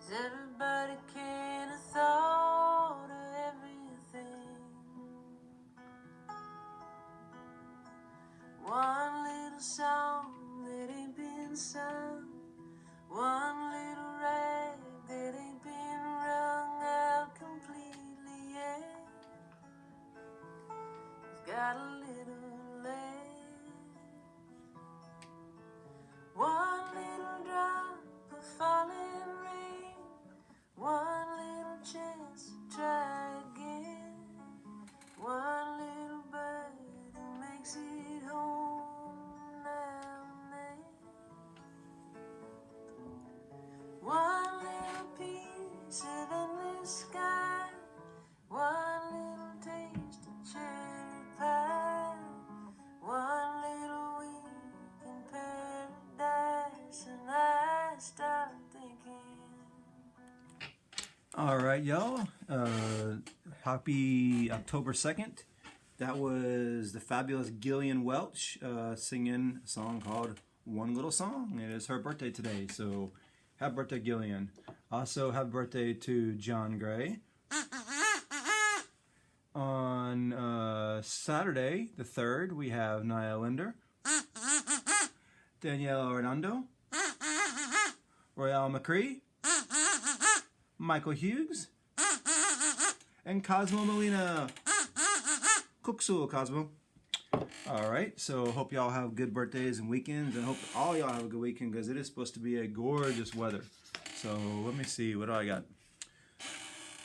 Everybody can have thought of everything. One little song that ain't been sung, one little rag that ain't been wrung out completely yet. It's got a little left. One little drop of falling rain, one little chance to try again. One little bird who makes it home now and then. One little piece of endless sky, one little taste of cherry pie, one little week in paradise, and I start thinking. All right, y'all. Happy October 2nd. That was the fabulous Gillian Welch singing a song called One Little Song. It is her birthday today, so happy birthday, Gillian. Also, happy birthday to John Gray. On Saturday, the 3rd, we have Nia Linder, Danielle Hernando, Royale McCree, Michael Hughes, and Cosmo Molina. Cooksul, Cosmo. All right, so hope y'all have good birthdays and weekends, and hope all y'all have a good weekend because it is supposed to be a gorgeous weather. So let me see, what do I got?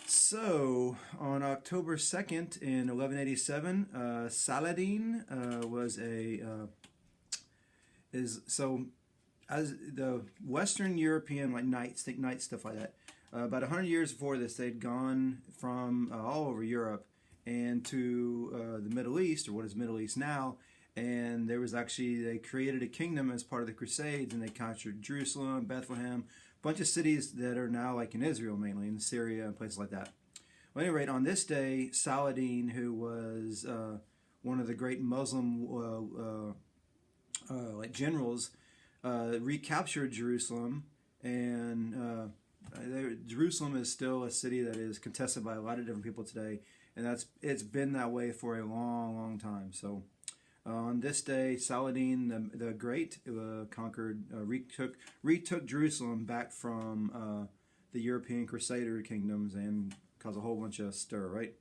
So on October 2nd in 1187, Saladin was as the Western European knights, think knights, stuff like that. About 100 years before this, they'd gone from all over Europe and to the Middle East, or what is Middle East now, and they created a kingdom as part of the Crusades, and they captured Jerusalem, Bethlehem, a bunch of cities that are now like in Israel, mainly in Syria and places like that. Well, at any rate, on this day, Saladin, who was one of the great Muslim generals, recaptured Jerusalem, and Jerusalem is still a city that is contested by a lot of different people today, and it's been that way for a long, long time. So on this day, Saladin the Great retook Jerusalem back from the European Crusader kingdoms and caused a whole bunch of stir, right?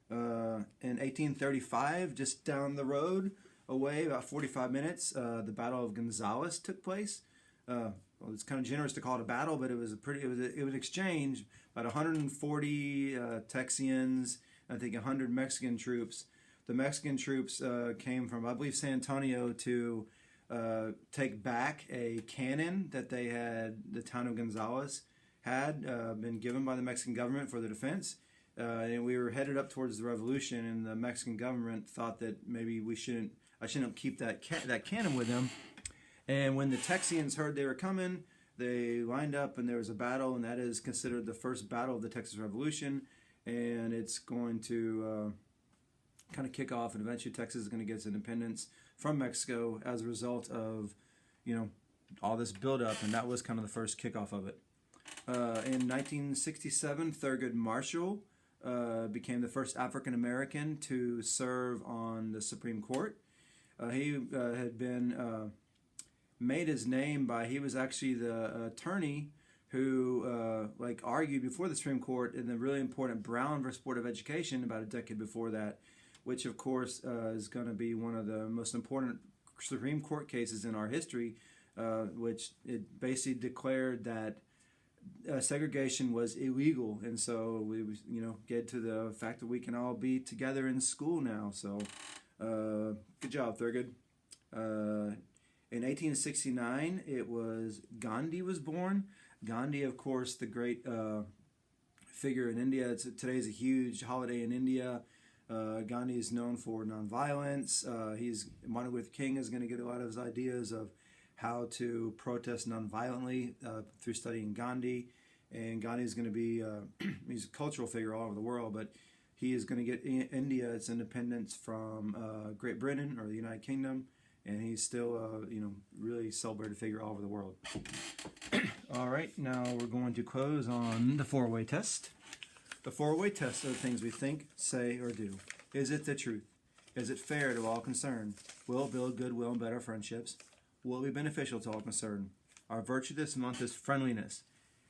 In 1835, just down the road away, about 45 minutes, the Battle of Gonzales took place. Well, it's kind of generous to call it a battle, but it was an exchange. About 140 Texians, I think 100 Mexican troops. The Mexican troops came from, I believe, San Antonio to take back a cannon that the town of Gonzales had been given by the Mexican government for the defense. And we were headed up towards the revolution, and the Mexican government thought that maybe I shouldn't keep that cannon with them. And when the Texians heard they were coming, they lined up, and there was a battle, and that is considered the first battle of the Texas Revolution. And it's going to kind of kick off, and eventually Texas is going to get its independence from Mexico as a result of, all this buildup, and that was kind of the first kickoff of it. In 1967, Thurgood Marshall became the first African American to serve on the Supreme Court. He had been made his name he was actually the attorney who argued before the Supreme Court in the really important Brown versus Board of Education about a decade before that, which of course is going to be one of the most important Supreme Court cases in our history, which it basically declared that segregation was illegal, and so we get to the fact that we can all be together in school now. So good job, Thurgood. In 1869, Gandhi was born. Gandhi, of course, the great figure in India. Today is a huge holiday in India. Gandhi is known for nonviolence. Martin Luther King is going to get a lot of his ideas of how to protest nonviolently through studying Gandhi. And Gandhi is going to be he's a cultural figure all over the world, but he is going to get India its independence from Great Britain or the United Kingdom. and he's still, really celebrated figure all over the world. All right, now we're going to close on the four-way test. The four-way test are the things we think, say, or do. Is it the truth? Is it fair to all concerned? Will it build goodwill and better friendships? Will it be beneficial to all concerned? Our virtue this month is friendliness.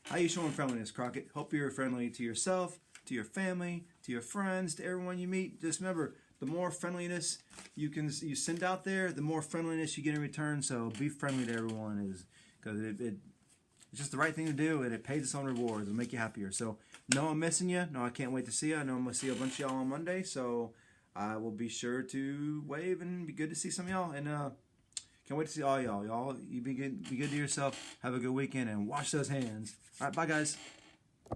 How are you showing friendliness, Crockett? Hope you're friendly to yourself, to your family, to your friends, to everyone you meet. Just remember, the more friendliness you send out there, the more friendliness you get in return. So be friendly to everyone, because it's just the right thing to do, and it pays its own rewards. It'll make you happier. So, no, I'm missing you. No, I can't wait to see you. I know I'm going to see a bunch of y'all on Monday, so I will be sure to wave and be good to see some of y'all. And can't wait to see all y'all. Y'all, you be good to yourself. Have a good weekend, and wash those hands. All right, bye, guys.